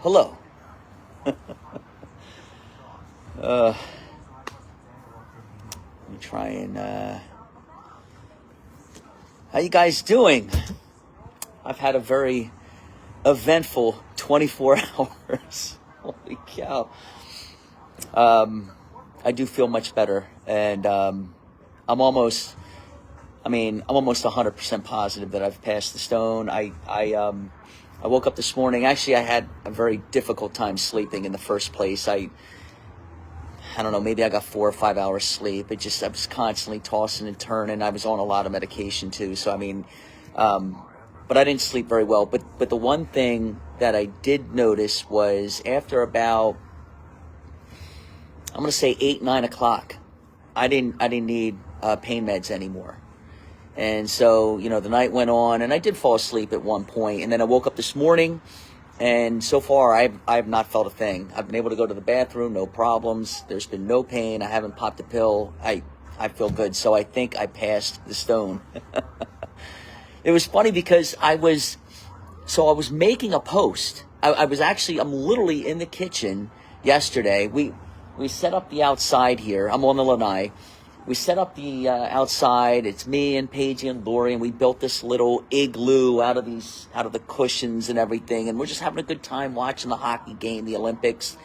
Hello. Let me try and, how you guys doing? I've had a very eventful 24 hours. Holy cow. I do feel much better, and I'm almost 100% positive that I've passed the stone. I woke up this morning. Actually, I had a very difficult time sleeping in the first place. I don't know, maybe I got 4 or 5 hours sleep. I was constantly tossing and turning. I was on a lot of medication too. So, but I didn't sleep very well. But the one thing that I did notice was after about, I'm going to say 8, 9 o'clock, I didn't need pain meds anymore. And so, the night went on, and I did fall asleep at one point, and then I woke up this morning, and so far I have not felt a thing. I've been able to go to the bathroom, no problems. There's been no pain. I haven't popped a pill. I feel good. So I think I passed the stone. It was funny because I was making a post. I'm literally in the kitchen yesterday. We set up the outside here. I'm on the lanai. We set up the outside. It's me and Paige and Lori, and we built this little igloo out of the cushions and everything. And we're just having a good time watching the hockey game, the Olympics.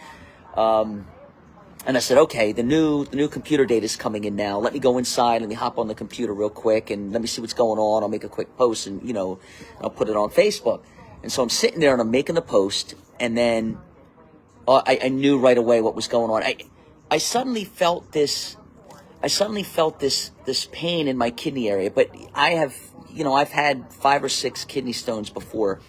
And I said, okay, the new computer data is coming in now. Let me go inside. Let me hop on the computer real quick and let me see what's going on. I'll make a quick post and I'll put it on Facebook. And so I'm sitting there and I'm making the post, and then I knew right away what was going on. I suddenly felt this pain in my kidney area, but I've had 5 or 6 kidney stones before.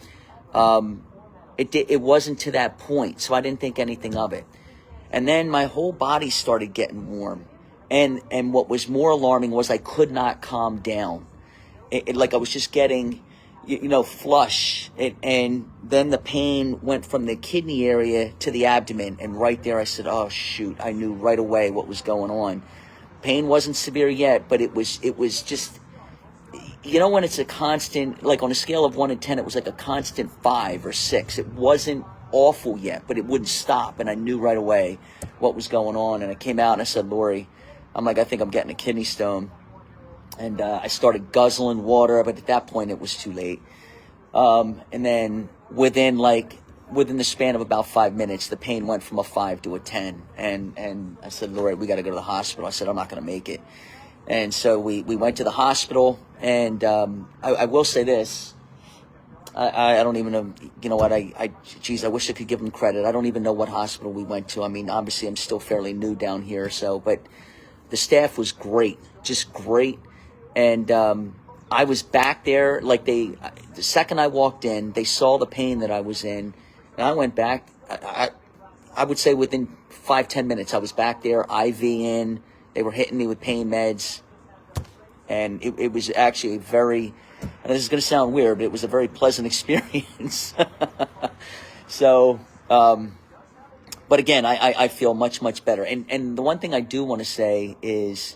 It wasn't to that point, so I didn't think anything of it. And then my whole body started getting warm, and what was more alarming was I could not calm down. Like I was just getting, flush, and then the pain went from the kidney area to the abdomen, and right there I said, oh shoot, I knew right away what was going on. Pain wasn't severe yet, but it was just, when it's a constant, like on a scale of 1 to 10, it was like a constant 5 or 6. It wasn't awful yet, but it wouldn't stop, and I knew right away what was going on. And I came out and I said, Lori, I think I'm getting a kidney stone. And I started guzzling water, but at that point it was too late. And then within the span of about 5 minutes, the pain went from a 5 to a 10. And I said, Lori, we got to go to the hospital. I said, I'm not going to make it. And so we went to the hospital, and I will say this. I don't even know, what, I wish I could give them credit. I don't even know what hospital we went to. Obviously I'm still fairly new down here, but the staff was great, just great. And I was back there, the second I walked in, they saw the pain that I was in, and I went back. I would say within 5-10 minutes, I was back there, IV in. They were hitting me with pain meds, and it was actually a very, and this is going to sound weird, but it was a very pleasant experience. So, but again, I feel much, much better. And the one thing I do want to say is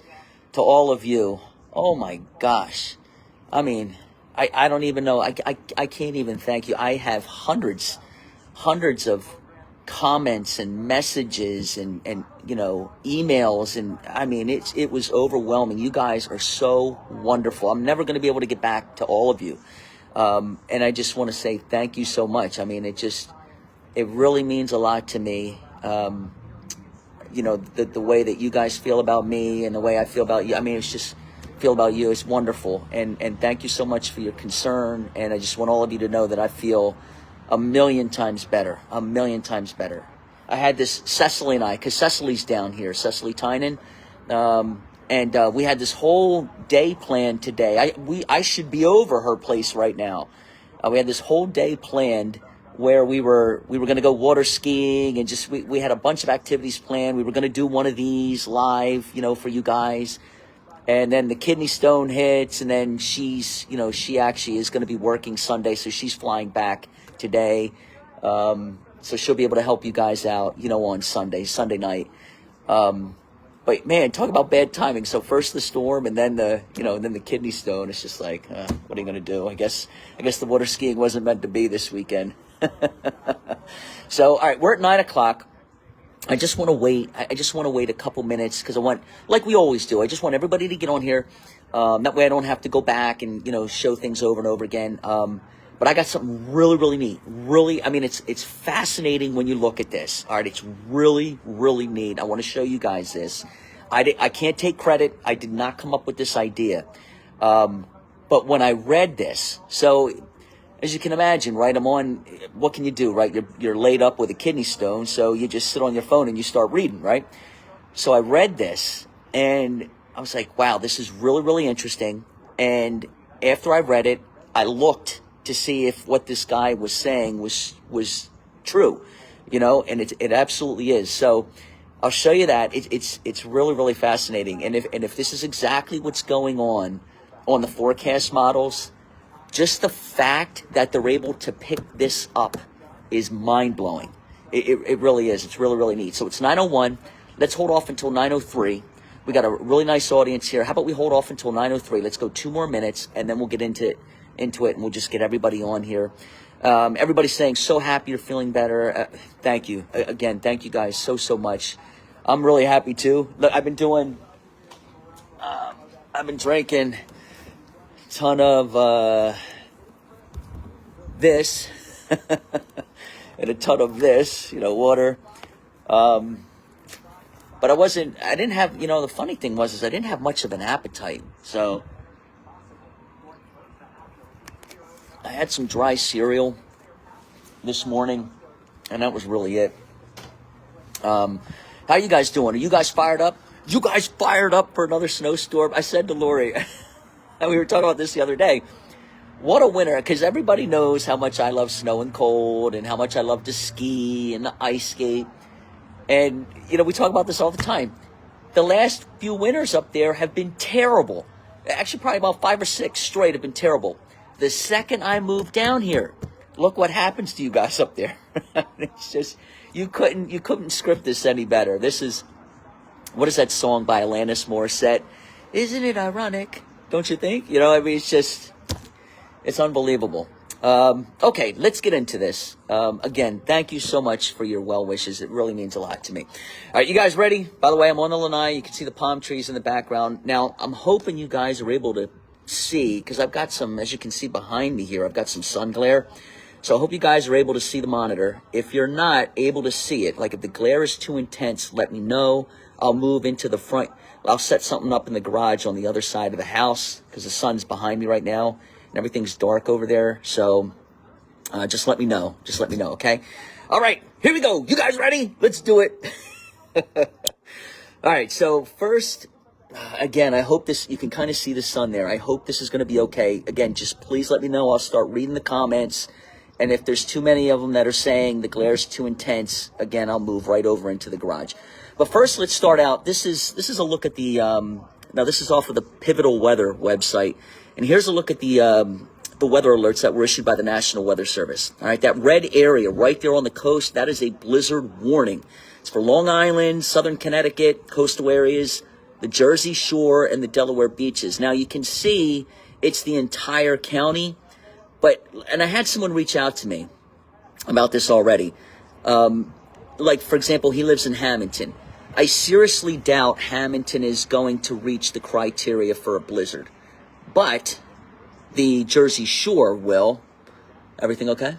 to all of you, oh my gosh. I don't even know. I can't even thank you. I have hundreds of comments and messages and emails, and it was overwhelming. You guys are so wonderful. I'm never going to be able to get back to all of you, and I just want to say thank you so much. It really means a lot to me. The way that you guys feel about me and the way I feel about you. Feel about you is wonderful, and thank you so much for your concern. And I just want all of you to know that I feel a million times better. I had this, Cecily and I, because Cecily's down here, Cecily Tynan, and we had this whole day planned today. I should be over her place right now. We had this whole day planned where we were going to go water skiing, and just we had a bunch of activities planned. We were going to do one of these live, for you guys. And then the kidney stone hits, and then she actually is going to be working Sunday, so she's flying back today. So she'll be able to help you guys out, on Sunday night. But man, talk about bad timing. So first the storm, and then and then the kidney stone. It's just like, what are you going to do? I guess the water skiing wasn't meant to be this weekend. So, all right, we're at 9 o'clock. I just want to wait. I just want to wait a couple minutes because I want, like we always do, I just want everybody to get on here. That way I don't have to go back and, show things over and over again. But I got something really, really neat. Really, I mean, it's fascinating when you look at this. All right, it's really, really neat. I want to show you guys this. I can't take credit. I did not come up with this idea. But when I read this, so as you can imagine, right, what can you do, right? You're laid up with a kidney stone, so you just sit on your phone and you start reading, right? So I read this, and I was like, wow, this is really, really interesting. And after I read it, I looked to see if what this guy was saying was true, and it absolutely is. So I'll show you that. It's really, really fascinating. And if this is exactly what's going on the forecast models, just the fact that they're able to pick this up is mind-blowing. It really is. It's really, really neat. So it's 9:01. Let's hold off until 9:03. We got a really nice audience here. How about we hold off until 9:03? Let's go 2 more minutes, and then we'll get into it, and we'll just get everybody on here. Everybody's saying, so happy you're feeling better. Thank you. Again, thank you guys so much. I'm really happy, too. Look, I've been drinking ton of this and a ton of this, water. But I didn't have, the funny thing was I didn't have much of an appetite. So I had some dry cereal this morning, and that was really it. How are you guys doing? Are you guys fired up? You guys fired up for another snowstorm? I said to Lori, and we were talking about this the other day. What a winter, because everybody knows how much I love snow and cold and how much I love to ski and the ice skate. And, we talk about this all the time. The last few winters up there have been terrible. Actually, probably about 5 or 6 straight have been terrible. The second I moved down here, look what happens to you guys up there. It's just, you couldn't script this any better. This is, what is that song by Alanis Morissette? Isn't it ironic? Don't you think? It's unbelievable. Okay, let's get into this. Again, thank you so much for your well wishes. It really means a lot to me. All right, you guys ready? By the way, I'm on the lanai. You can see the palm trees in the background. Now, I'm hoping you guys are able to see, because I've got some, as you can see behind me here, I've got some sun glare. So I hope you guys are able to see the monitor. If you're not able to see it, like if the glare is too intense, let me know. I'll move into the front. I'll set something up in the garage on the other side of the house because the sun's behind me right now and everything's dark over there. So just let me know. Just let me know, okay? All right, here we go. You guys ready? Let's do it. All right, so first, again, I hope you can kind of see the sun there. I hope this is going to be okay. Again, just please let me know. I'll start reading the comments. And if there's too many of them that are saying the glare's too intense, again, I'll move right over into the garage. But first, let's start out. This is a look at the, now this is off of the Pivotal Weather website. And here's a look at the weather alerts that were issued by the National Weather Service. All right, that red area right there on the coast, that is a blizzard warning. It's for Long Island, southern Connecticut, coastal areas, the Jersey Shore, and the Delaware beaches. Now, you can see it's the entire county. And I had someone reach out to me about this already. Like, for example, he lives in Hamilton. I seriously doubt Hamilton is going to reach the criteria for a blizzard. But the Jersey Shore will. Everything okay?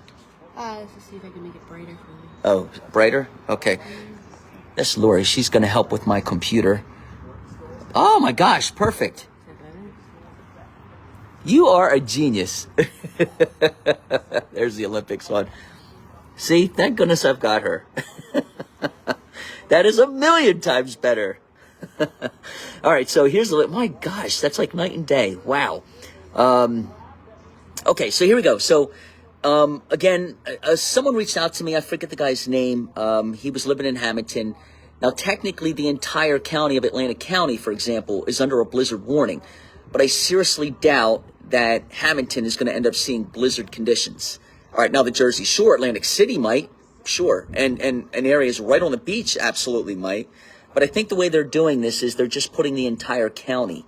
Let's see if I can make it brighter for you. Oh, brighter? Okay. That's Lori. She's going to help with my computer. Oh, my gosh. Perfect. You are a genius. There's the Olympics one. See, thank goodness I've got her. That is 1,000,000 times better. All right, so here's my gosh, that's like night and day. Wow. Okay, so here we go. So, again, someone reached out to me. I forget the guy's name. He was living in Hamilton. Now, technically, the entire county of Atlantic County, for example, is under a blizzard warning. But I seriously doubt that Hamilton is going to end up seeing blizzard conditions. All right, now the Jersey Shore, Atlantic City might, sure, and areas right on the beach absolutely might. But I think the way they're doing this is they're just putting the entire county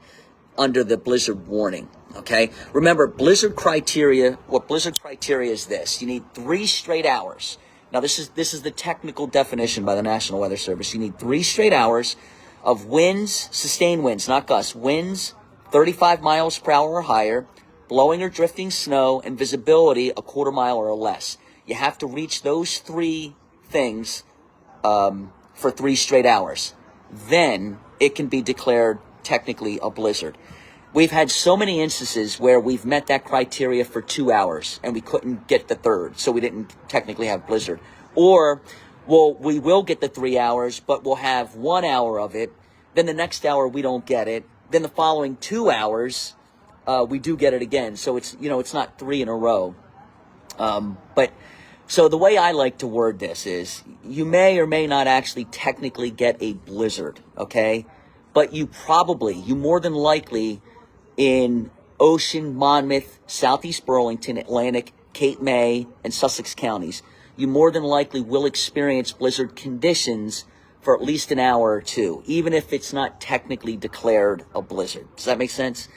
under the blizzard warning, okay? Remember, blizzard criteria, what blizzard criteria is this? You need 3 straight hours. Now, this is the technical definition by the National Weather Service. You need 3 straight hours of winds, sustained winds, not gusts, winds 35 miles per hour or higher, blowing or drifting snow, and visibility a quarter mile or less. You have to reach those 3 things for 3 straight hours. Then it can be declared technically a blizzard. We've had so many instances where we've met that criteria for 2 hours and we couldn't get the 3rd, so we didn't technically have blizzard. Or, well, we will get the 3 hours, but we'll have 1 hour of it. Then the next hour we don't get it. Then the following 2 hours, we do get it again. So it's, it's not 3 in a row. So the way I like to word this is, you may or may not actually technically get a blizzard, okay? But you more than likely, in Ocean, Monmouth, Southeast Burlington, Atlantic, Cape May, and Sussex counties, you more than likely will experience blizzard conditions for at least an hour or 2, even if it's not technically declared a blizzard. Does that make sense?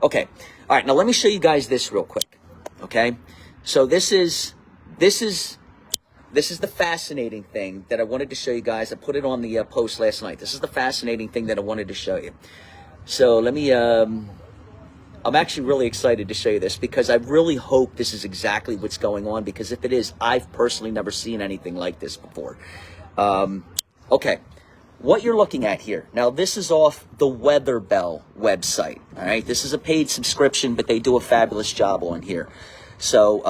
Okay. All right. Now let me show you guys this real quick. Okay. So this is the fascinating thing that I wanted to show you guys. I put it on the post last night. This is the fascinating thing that I wanted to show you. So let me, I'm actually really excited to show you this because I really hope this is exactly what's going on, because if it is, I've personally never seen anything like this before. Okay, what you're looking at here, now this is off the Weather Bell website, all right? This is a paid subscription, but they do a fabulous job on here. So,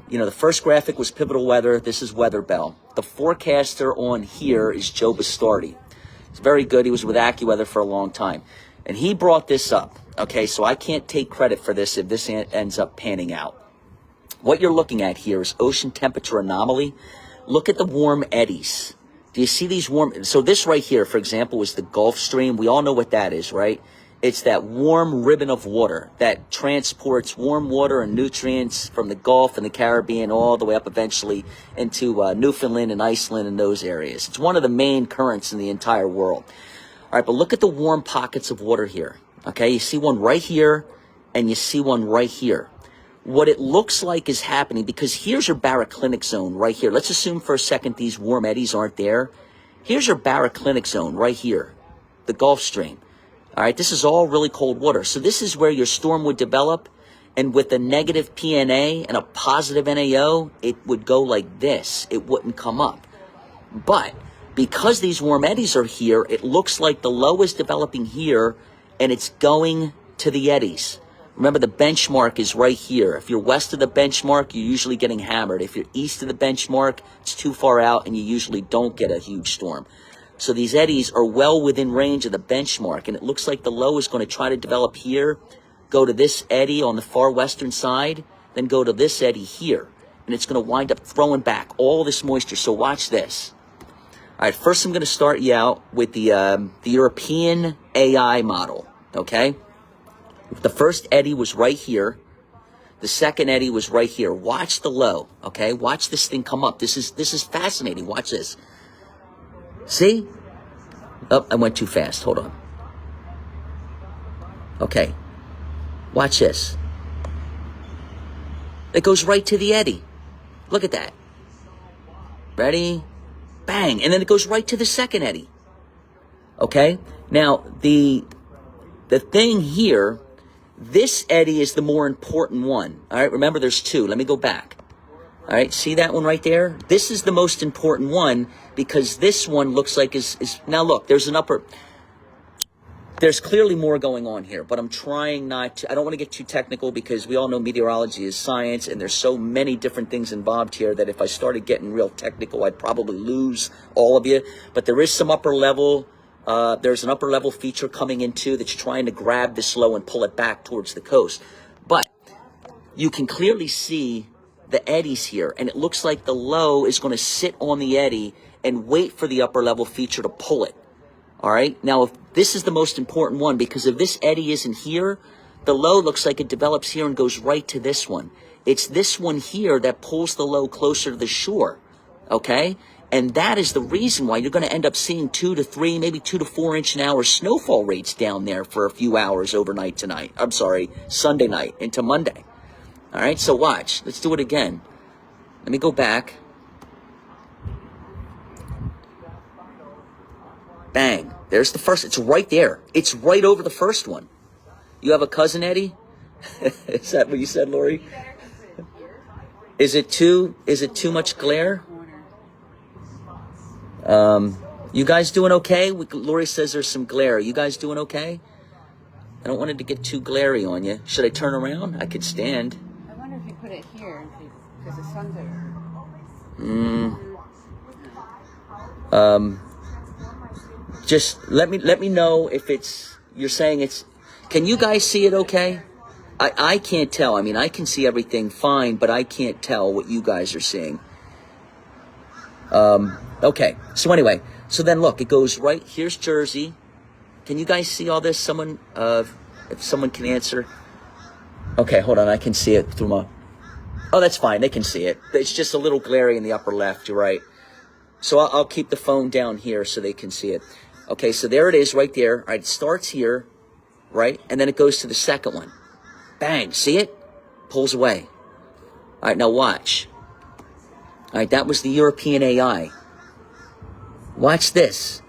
the first graphic was Pivotal Weather. This is Weather Bell. The forecaster on here is Joe Bastardi. He's very good. He was with AccuWeather for a long time. And he brought this up, okay? So I can't take credit for this if this ends up panning out. What you're looking at here is ocean temperature anomaly. Look at the warm eddies. Do you see these warm? So this right here, for example, is the Gulf Stream. We all know what that is, right? It's that warm ribbon of water that transports warm water and nutrients from the Gulf and the Caribbean all the way up eventually into Newfoundland and Iceland and those areas. It's one of the main currents in the entire world. All right, but look at the warm pockets of water here. Okay, you see one right here and you see one right here. What it looks like is happening, because here's your baroclinic zone right here. Let's assume for a second these warm eddies aren't there. Here's your baroclinic zone right here, the Gulf Stream. All right, this is all really cold water. So this is where your storm would develop, and with a negative PNA and a positive NAO, it would go like this. It wouldn't come up. But because these warm eddies are here, it looks like the low is developing here, and it's going to the eddies. Remember, the benchmark is right here. If you're west of the benchmark, you're usually getting hammered. If you're east of the benchmark, it's too far out, and you usually don't get a huge storm. So these eddies are well within range of the benchmark, and it looks like the low is going to try to develop here, go to this eddy on the far western side, then go to this eddy here, and it's going to wind up throwing back all this moisture. So watch this. All right, first I'm going to start you out with the European AI model, okay? The first eddy was right here. The second eddy was right here. Watch the low, okay? Watch this thing come up. This is fascinating. Watch this. See? Oh, I went too fast. Hold on. Okay. Watch this. It goes right to the eddy. Look at that. Ready? Bang. And then it goes right to the second eddy. Okay? Now, the thing here, this eddy is the more important one. All right? Remember, there's 2. Let me go back. All right, see that one right there? This is the most important one, because this one looks like is now look, there's clearly more going on here, but I'm trying not to, I don't want to get too technical, because we all know meteorology is science, and there's so many different things involved here that if I started getting real technical, I'd probably lose all of you. But there is some upper level, there's an upper level feature coming in too that's trying to grab this low and pull it back towards the coast. But you can clearly see the eddies here, and it looks like the low is going to sit on the eddy and wait for the upper level feature to pull it. All right, now if this is the most important one, because if this eddy isn't here, the low looks like it develops here and goes right to this one. It's this one here that pulls the low closer to the shore, okay? And that is the reason why you're going to end up seeing 2 to 3, maybe 2 to 4 inch an hour snowfall rates down there for a few hours overnight tonight. I'm sorry, Sunday night into Monday. All right, so watch. Let's do it again. Let me go back. Bang. There's the first. It's right there. It's right over the first one. You have a cousin, Eddie? Is that what you said, Lori? Is it too much glare? You guys doing okay? Lori says there's some glare. You guys doing okay? I don't want it to get too glary on you. Should I turn around? I could stand. I wonder if you put it here because the sun's there. Just let me know if you're saying it's. Can you guys see it okay? I can't tell. I mean, I can see everything fine, but I can't tell what you guys are seeing. Okay. So anyway, so then look, it goes right. Here's Jersey. Can you guys see all this? Someone, if someone can answer. Okay, hold on. I can see it through my. Oh, that's fine. They can see it. It's just a little glary in the upper left. You're right. So I'll keep the phone down here so they can see it. Okay, so there it is right there. All right, it starts here, right? And then it goes to the second one. Bang, see it? Pulls away. All right, now watch. All right, that was the European AI. Watch this.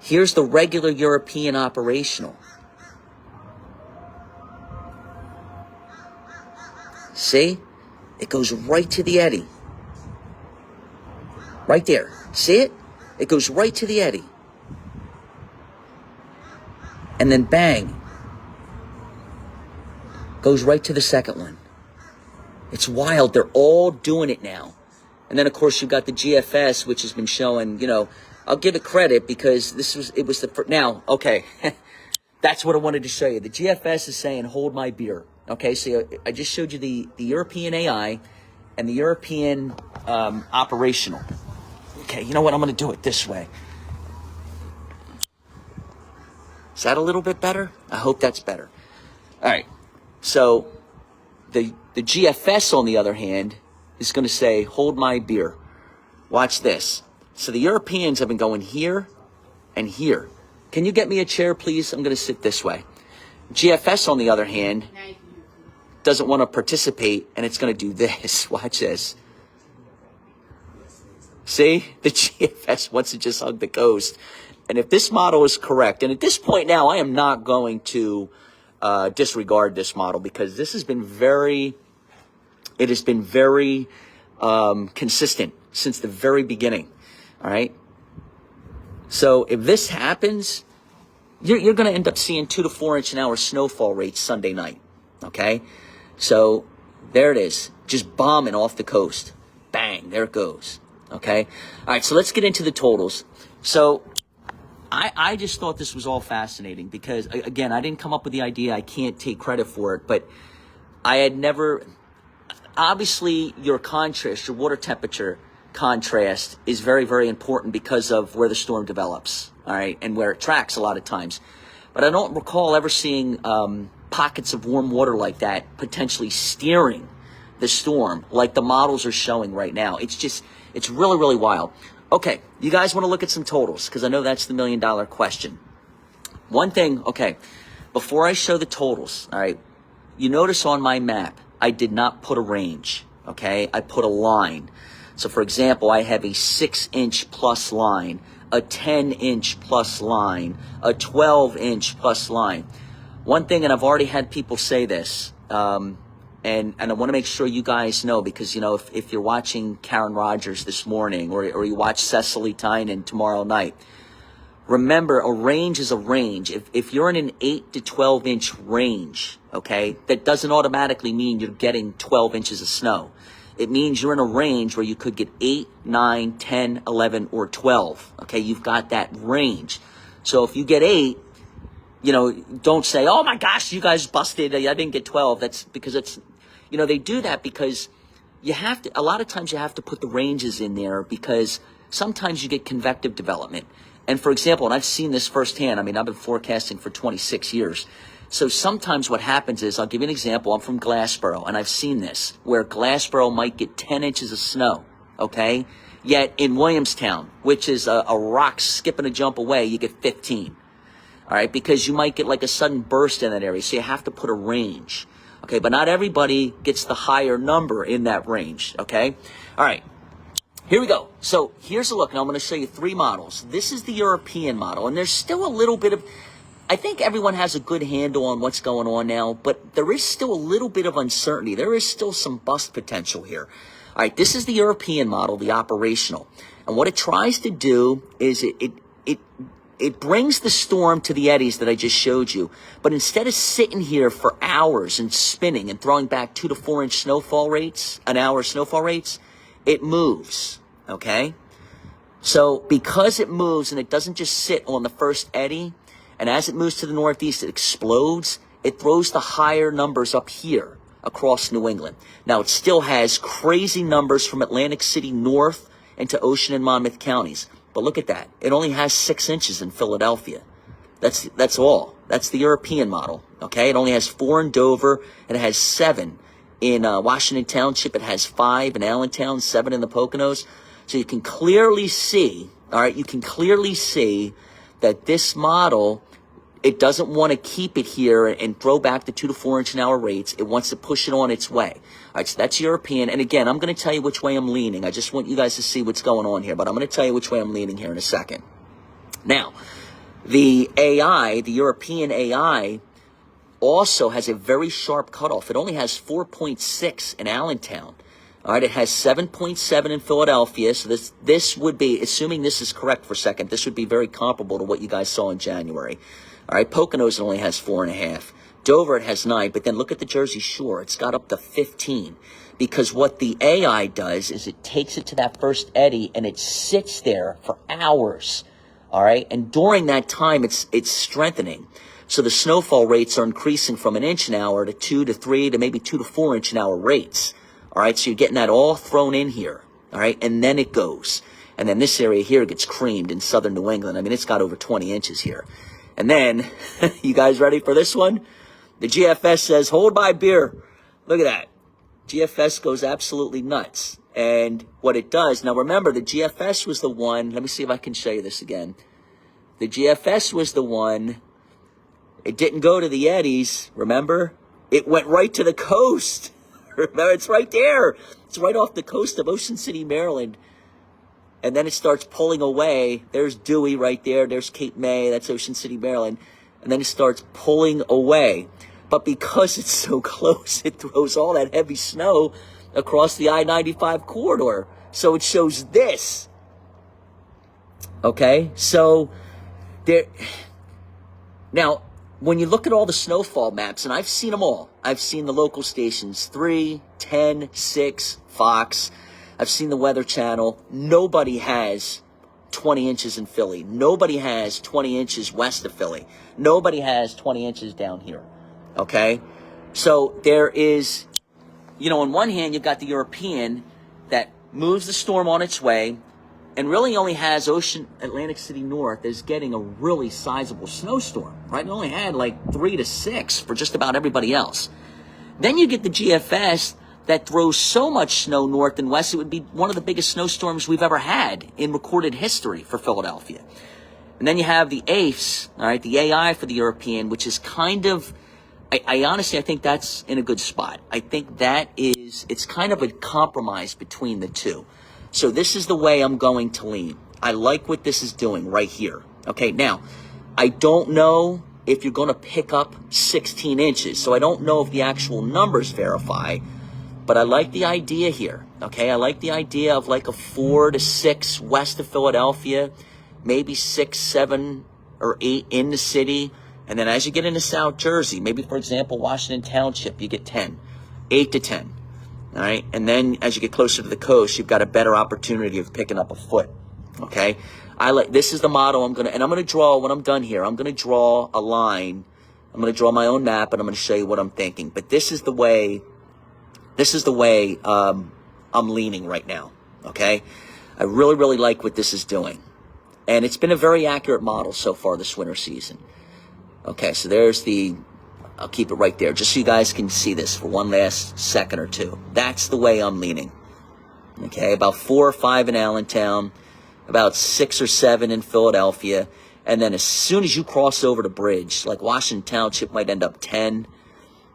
Here's the regular European operational. See? It goes right to the eddy. Right there. See it? It goes right to the eddy. And then bang. Goes right to the second one. It's wild. They're all doing it now. And then, of course, you've got the GFS, which has been showing, I'll give it credit because it was the first. Now, okay. That's what I wanted to show you. The GFS is saying, hold my beer. Okay, so I just showed you the European AI and the European operational. Okay, you know what? I'm going to do it this way. Is that a little bit better? I hope that's better. All right. So the GFS, on the other hand, is going to say, hold my beer. Watch this. So the Europeans have been going here and here. Can you get me a chair, please? I'm going to sit this way. GFS, on the other hand, doesn't want to participate, and it's going to do this. Watch this. See? The GFS wants to just hug the coast. And if this model is correct, and at this point now, I am not going to disregard this model because this has been very consistent since the very beginning. All right. So if this happens, you're going to end up seeing 2 to 4 inch an hour snowfall rates Sunday night. Okay. So there it is, just bombing off the coast. Bang, there it goes. Okay. All right. So let's get into the totals. So I just thought this was all fascinating because, again, I didn't come up with the idea. I can't take credit for it, but I had never, obviously your contrast, your water temperature contrast is very, very important because of where the storm develops, all right, and where it tracks a lot of times. But I don't recall ever seeing pockets of warm water like that potentially steering the storm like the models are showing right now. It's really, really wild. Okay, you guys want to look at some totals because I know that's the $1 million question. One thing, okay, before I show the totals, all right, you notice on my map, I did not put a range, okay? I put a line. So, for example, I have a 6-inch plus line, a 10-inch plus line, a 12-inch plus line. One thing, and I've already had people say this, and I want to make sure you guys know because, if you're watching Karen Rogers this morning or you watch Cecily Tynan tomorrow night, remember a range is a range. If you're in an 8 to 12-inch range, okay, that doesn't automatically mean you're getting 12 inches of snow. It means you're in a range where you could get 8, 9, 10, 11, or 12. Okay, you've got that range. So if you get 8, don't say, oh my gosh, you guys busted, I didn't get 12. That's because they do that because a lot of times you have to put the ranges in there because sometimes you get convective development. And for example, and I've seen this firsthand, I've been forecasting for 26 years. So sometimes what happens is, I'll give you an example. I'm from Glassboro, and I've seen this, where Glassboro might get 10 inches of snow, okay? Yet in Williamstown, which is a rock skip and a jump away, you get 15. All right, because you might get like a sudden burst in that area, so you have to put a range. Okay, but not everybody gets the higher number in that range. Okay, all right, here we go. So here's a look. Now I'm going to show you 3 models. This is the European model, and there's still a little bit of, I think everyone has a good handle on what's going on now, but there is still a little bit of uncertainty. There is still some bust potential here. All right, this is the European model, the operational, and what it tries to do is it brings the storm to the eddies that I just showed you, but instead of sitting here for hours and spinning and throwing back 2 to 4 inch snowfall rates, an hour snowfall rates, it moves, okay? So because it moves and it doesn't just sit on the first eddy, and as it moves to the northeast, it explodes, it throws the higher numbers up here across New England. Now, it still has crazy numbers from Atlantic City north into Ocean and Monmouth counties. But look at that. It only has 6 inches in Philadelphia. That's all. That's the European model. Okay. It only has 4 in Dover. It has 7 in Washington Township. It has 5 in Allentown, 7 in the Poconos. So you can clearly see, all right, you can clearly see that this model, it doesn't want to keep it here and throw back the 2 to 4 inch an hour rates. It wants to push it on its way. All right, so that's European. And again, I'm going to tell you which way I'm leaning. I just want you guys to see what's going on here, but I'm going to tell you which way I'm leaning here in a second. Now, the AI, the European AI, also has a very sharp cutoff. It only has 4.6 in Allentown. All right, it has 7.7 in Philadelphia. So this would be, assuming this is correct for a second, this would be very comparable to what you guys saw in January. All right, Poconos only has 4.5. Dover, it has 9, but then look at the Jersey Shore. It's got up to 15. Because what the AI does is it takes it to that first eddy and it sits there for hours. All right, and during that time, it's strengthening. So the snowfall rates are increasing from 1 inch an hour to 2 to 3 to maybe 2 to 4 inch an hour rates. All right, so you're getting that all thrown in here. All right, and then it goes. And then this area here gets creamed in southern New England. I mean, it's got over 20 inches here. And then, you guys ready for this one? The GFS says, hold my beer. Look at that. GFS goes absolutely nuts. And what it does, now remember, the GFS was the one, let me see if I can show you this again. The GFS was the one, it didn't go to the eddies, remember? It went right to the coast. Remember, it's right there. It's right off the coast of Ocean City, Maryland. And then it starts pulling away. There's Dewey right there. There's Cape May. That's Ocean City, Maryland. And then it starts pulling away. But because it's so close, it throws all that heavy snow across the I-95 corridor. So it shows this. Okay? So, there. Now, when you look at all the snowfall maps, and I've seen them all. I've seen the local stations, 3, 10, 6, Fox. I've seen the Weather Channel. Nobody has 20 inches in Philly. Nobody has 20 inches west of Philly. Nobody has 20 inches down here. Okay? So there is, you know, on one hand, you've got the European that moves the storm on its way and really only has Atlantic City North is getting a really sizable snowstorm, right? It only had like 3 to 6 for just about everybody else. Then you get the GFS that throws so much snow north and west, it would be one of the biggest snowstorms we've ever had in recorded history for Philadelphia. And then you have the AFES, all right, the AI for the European, which is kind of, I honestly, I think that's in a good spot. I think that is, it's kind of a compromise between the two. So this is the way I'm going to lean. I like what this is doing right here. Okay, now, I don't know if you're going to pick up 16 inches, so I don't know if the actual numbers verify, but I like the idea here, okay? I like the idea of like a 4 to 6 west of Philadelphia, maybe 6, 7, or 8 in the city. And then as you get into South Jersey, maybe, for example, Washington Township, you get 10, 8 to 10, all right? And then as you get closer to the coast, you've got a better opportunity of picking up a foot, okay? This is the model I'm going to draw, when I'm done here, I'm going to draw a line. I'm going to draw my own map, and I'm going to show you what I'm thinking. But this is the way I'm leaning right now, okay? I really, really like what this is doing. And it's been a very accurate model so far this winter season. Okay, so there's I'll keep it right there, just so you guys can see this for one last second or two. That's the way I'm leaning. Okay, about 4 or 5 in Allentown, about 6 or 7 in Philadelphia. And then as soon as you cross over the bridge, like Washington Township might end up 10,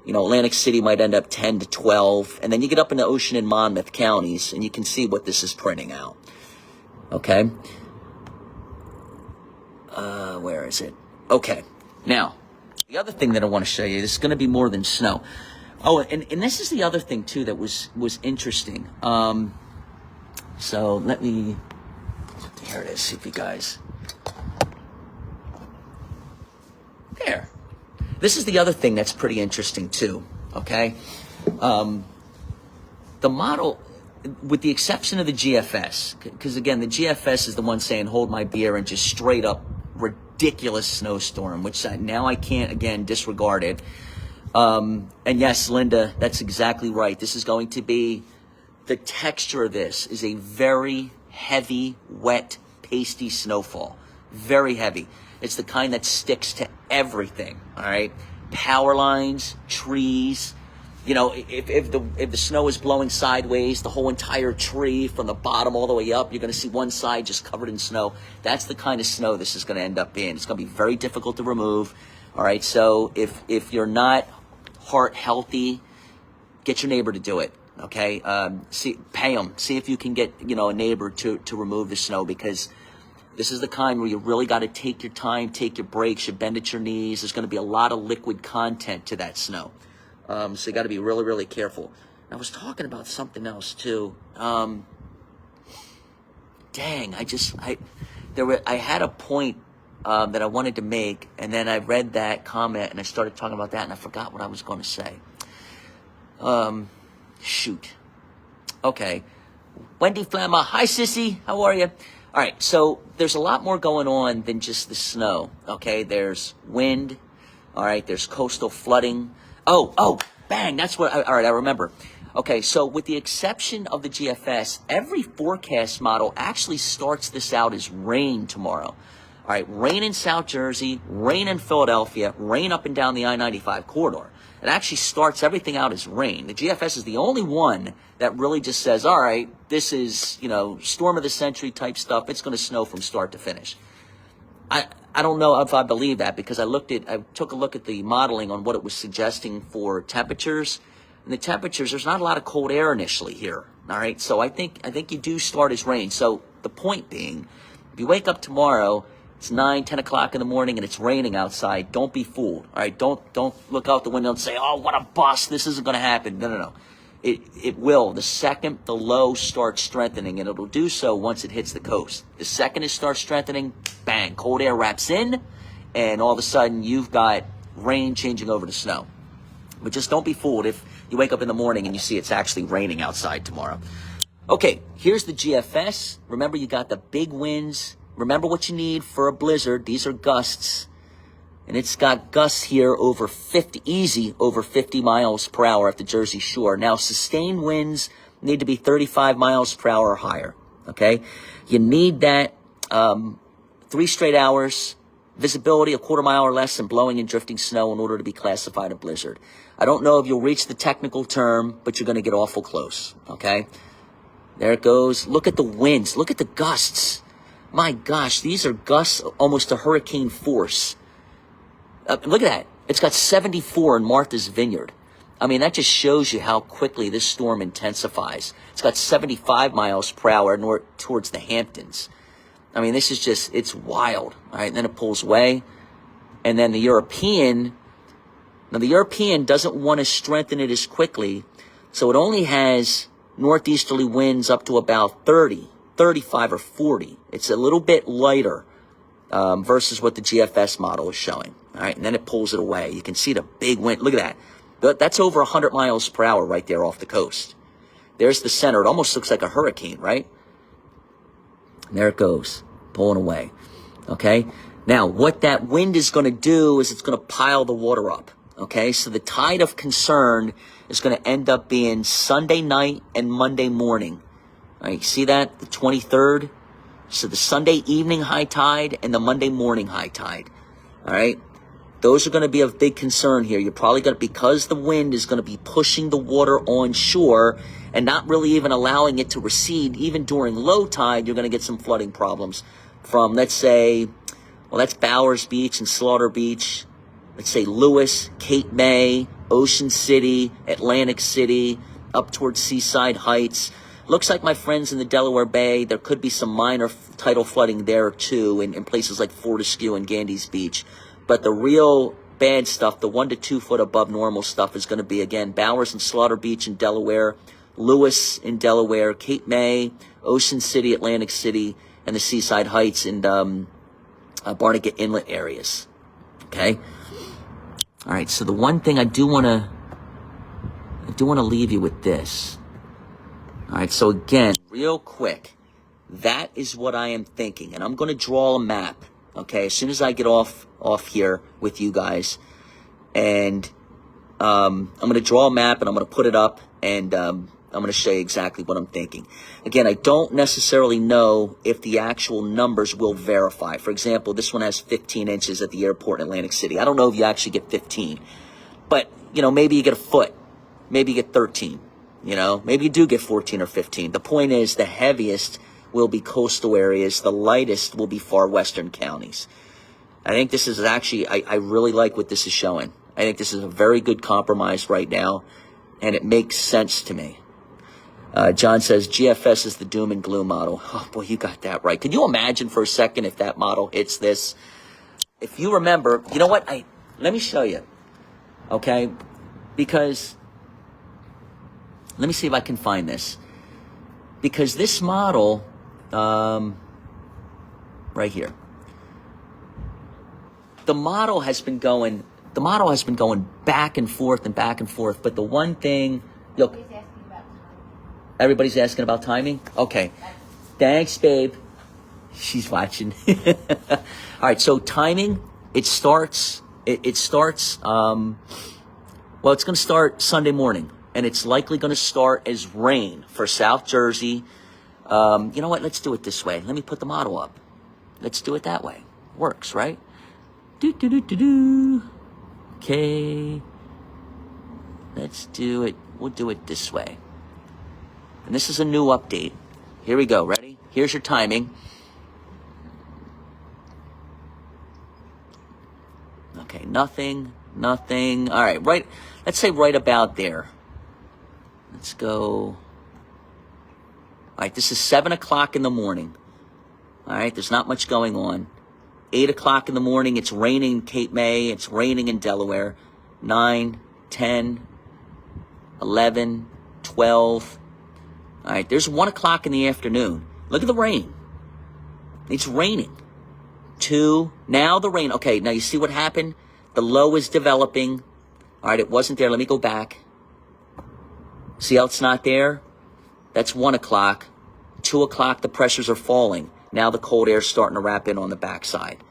Atlantic City might end up 10 to 12. And then you get up in the Ocean and Monmouth counties, and you can see what this is printing out. Okay. Where is it? Okay. Now, the other thing that I want to show you, this is going to be more than snow. Oh, and this is the other thing, too, that was interesting. So let me, here it is, see if you guys, there. This is the other thing that's pretty interesting, too, okay? The model, with the exception of the GFS, because, again, the GFS is the one saying, hold my beer, and just straight up ridiculous snowstorm, which now I can't, again, disregard it. And yes, Linda, that's exactly right. This is going to be, the texture of this is a very heavy, wet, pasty snowfall. Very heavy. It's the kind that sticks to everything, all right? Power lines, trees. If the snow is blowing sideways, the whole entire tree from the bottom all the way up, you're going to see one side just covered in snow. That's the kind of snow this is going to end up being. It's going to be very difficult to remove. All right, so if you're not heart healthy, get your neighbor to do it. Okay, pay them. See if you can get a neighbor to remove the snow, because this is the kind where you really got to take your time, take your breaks, you bend at your knees. There's going to be a lot of liquid content to that snow. So you got to be really, really careful. I was talking about something else too. Dang, I had a point that I wanted to make, and then I read that comment and I started talking about that, and I forgot what I was going to say. Shoot. Okay. Wendy Flamma, hi sissy, how are you? All right, so there's a lot more going on than just the snow. Okay, there's wind. All right, there's coastal flooding. Oh, bang, that's what, all right, I remember. Okay, so with the exception of the GFS, every forecast model actually starts this out as rain tomorrow. All right, rain in South Jersey, rain in Philadelphia, rain up and down the I-95 corridor. It actually starts everything out as rain. The GFS is the only one that really just says, all right, this is, storm of the century type stuff. It's going to snow from start to finish. I don't know if I believe that, because I took a look at the modeling on what it was suggesting for temperatures. And the temperatures, there's not a lot of cold air initially here. All right, so I think you do start as rain. So the point being, if you wake up tomorrow, it's 9, 10 o'clock in the morning and it's raining outside, don't be fooled. All right, don't look out the window and say, oh, what a bust, this isn't going to happen. No. It will. The second the low starts strengthening, and it'll do so once it hits the coast. The second it starts strengthening, bang, cold air wraps in, and all of a sudden you've got rain changing over to snow. But just don't be fooled if you wake up in the morning and you see it's actually raining outside tomorrow. Okay, here's the GFS. Remember, you got the big winds. Remember what you need for a blizzard. These are gusts. And it's got gusts here over 50 miles per hour at the Jersey Shore. Now, sustained winds need to be 35 miles per hour or higher, okay? You need that 3 straight hours, visibility a quarter mile or less, and blowing and drifting snow in order to be classified a blizzard. I don't know if you'll reach the technical term, but you're going to get awful close, okay? There it goes. Look at the winds. Look at the gusts. My gosh, these are gusts almost to hurricane force. Look at that. It's got 74 in Martha's Vineyard. I mean, that just shows you how quickly this storm intensifies. It's got 75 miles per hour north towards the Hamptons. I mean, this is just, it's wild. All right, and then it pulls away. And then the European doesn't want to strengthen it as quickly, so it only has northeasterly winds up to about 30, 35, or 40. It's a little bit lighter versus what the GFS model is showing. All right, and then it pulls it away. You can see the big wind. Look at that. That's over 100 miles per hour right there off the coast. There's the center. It almost looks like a hurricane, right? And there it goes, pulling away. Okay? Now, what that wind is going to do is it's going to pile the water up. Okay? So the tide of concern is going to end up being Sunday night and Monday morning. All right, you see that? The 23rd. So the Sunday evening high tide and the Monday morning high tide. All right? Those are going to be of big concern here. You're probably going to, because the wind is going to be pushing the water on shore, and not really even allowing it to recede. Even during low tide, you're going to get some flooding problems from, let's say, well, that's Bowers Beach and Slaughter Beach. Let's say Lewis, Cape May, Ocean City, Atlantic City, up towards Seaside Heights. Looks like my friends in the Delaware Bay, there could be some minor tidal flooding there too, in places like Fortescue and Gandy's Beach. But the real bad stuff, the 1 to 2 foot above normal stuff, is going to be, again, Bowers and Slaughter Beach in Delaware, Lewis in Delaware, Cape May, Ocean City, Atlantic City, and the Seaside Heights and Barnegat Inlet areas. Okay? All right, so the one thing I do want to leave you with this. All right, so again, real quick, that is what I am thinking, and I'm going to draw a map. Okay, as soon as I get off here with you guys, and I'm going to draw a map and I'm going to put it up, and I'm going to show you exactly what I'm thinking. Again, I don't necessarily know if the actual numbers will verify. For example, this one has 15 inches at the airport in Atlantic City. I don't know if you actually get 15, but you know, maybe you get a foot, maybe you get 13. You know, maybe you do get 14 or 15. The point is, the heaviest will be coastal areas. The lightest will be far western counties. I think this is actually, I really like what this is showing. I think this is a very good compromise right now, and it makes sense to me. John says, GFS is the doom and gloom model. Oh, boy, you got that right. Can you imagine for a second if that model hits this? If you remember, you know what? Let me show you, okay? Because... let me see if I can find this. Because this model, right here, the model has been going back and forth and back and forth. But the one thing, look, everybody's asking about timing. Okay, thanks, babe. She's watching. All right, so timing. It starts. Well, it's going to start Sunday morning. And it's likely going to start as rain for South Jersey. You know what? Let's do it this way. Let me put the model up. Let's do it that way. Works, right? Okay. Let's do it. We'll do it this way. And this is a new update. Here we go. Ready? Here's your timing. Okay, nothing. All right, right. Let's say right about there. Let's go. All right, this is 7 o'clock in the morning. All right, there's not much going on. 8 o'clock in the morning, it's raining in Cape May. It's raining in Delaware. 9, 10, 11, 12. All right, there's 1 o'clock in the afternoon. Look at the rain. It's raining. 2, now the rain. Okay, now you see what happened? The low is developing. All right, it wasn't there. Let me go back. See how it's not there? That's 1 o'clock. 2 o'clock, the pressures are falling. Now the cold air is starting to wrap in on the backside.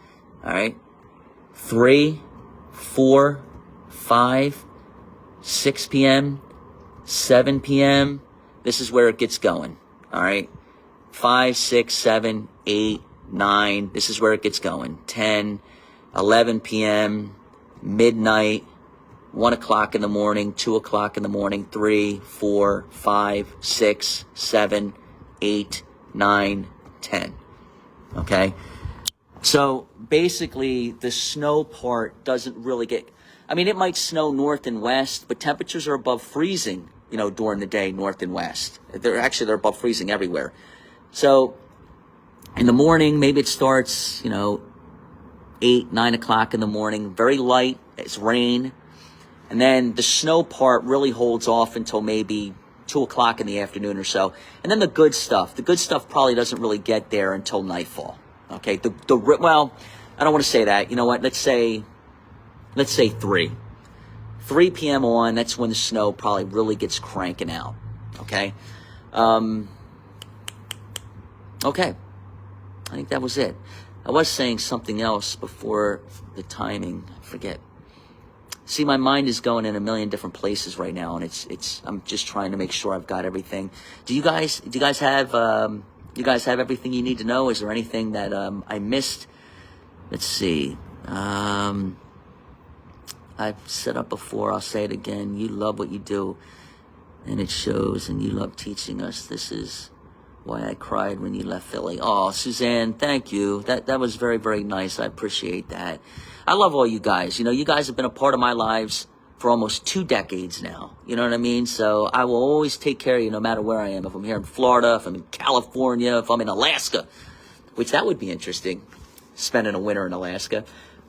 All right? 3, 4, 5, 6 p.m., 7 p.m. This is where it gets going. All right? 5, 6, 7, 8, 9. This is where it gets going. 10, 11 p.m., midnight. 1 o'clock in the morning, 2 o'clock in the morning, 3, 4, 5, 6, 7, 8, 9, 10. Okay? So basically, the snow part doesn't really get, I mean, it might snow north and west, but temperatures are above freezing, you know, during the day, north and west. They're above freezing everywhere. So in the morning, maybe it starts, you know, 8, 9 o'clock in the morning, very light, it's rain. And then the snow part really holds off until maybe 2 o'clock in the afternoon or so. And then the good stuff probably doesn't really get there until nightfall. Okay, well, I don't want to say that. You know what? Let's say 3 p.m. on. That's when the snow probably really gets cranking out. Okay, okay. I think that was it. I was saying something else before the timing. I forget. See, my mind is going in a million different places right now, and I'm just trying to make sure I've got everything. Do you guys have everything you need to know? Is there anything that I missed? Let's see. I've said it before. I'll say it again. You love what you do, And it shows, and you love teaching us. This is why I cried when you left Philly. Oh, Suzanne, thank you. That was very, very nice. I appreciate that. I love all you guys. You know, you guys have been a part of my lives for almost 2 decades now. You know what I mean? So I will always take care of you no matter where I am. If I'm here in Florida, if I'm in California, if I'm in Alaska, which that would be interesting, spending a winter in Alaska.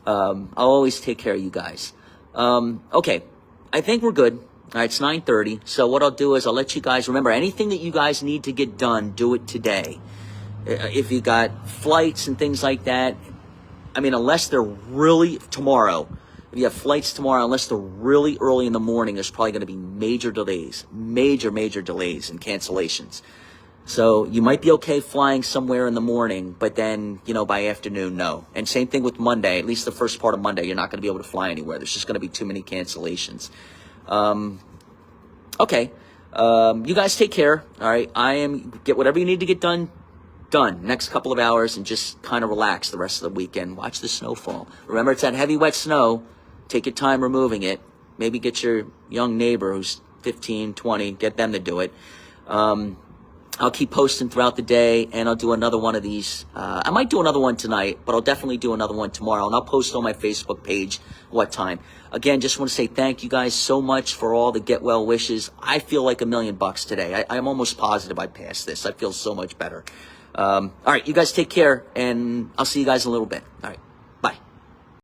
I'll always take care of you guys. Okay, I think we're good. All right, it's 9:30. So what I'll do is I'll let you guys remember anything that you guys need to get done, do it today. If you got flights and things like that, I mean, unless they're really tomorrow, if you have flights tomorrow, unless they're really early in the morning, there's probably going to be major delays and cancellations. So you might be okay flying somewhere in the morning, but then, you know, by afternoon, no. And same thing with Monday, at least the first part of Monday, you're not going to be able to fly anywhere. There's just going to be too many cancellations. Okay. You guys take care. All right. Get whatever you need to get done next couple of hours, and just kind of relax the rest of the weekend. Watch the snowfall. Remember, it's that heavy, wet snow. Take your time removing it. Maybe get your young neighbor who's 15, 20, get them to do it. I'll keep posting throughout the day, and I'll do another one of these. I might do another one tonight, but I'll definitely do another one tomorrow, and I'll post on my Facebook page what time. Again, just want to say thank you guys so much for all the get well wishes. I feel like $1 million today. I'm almost positive I passed this. I feel so much better. All right, you guys take care, and I'll see you guys in a little bit. All right.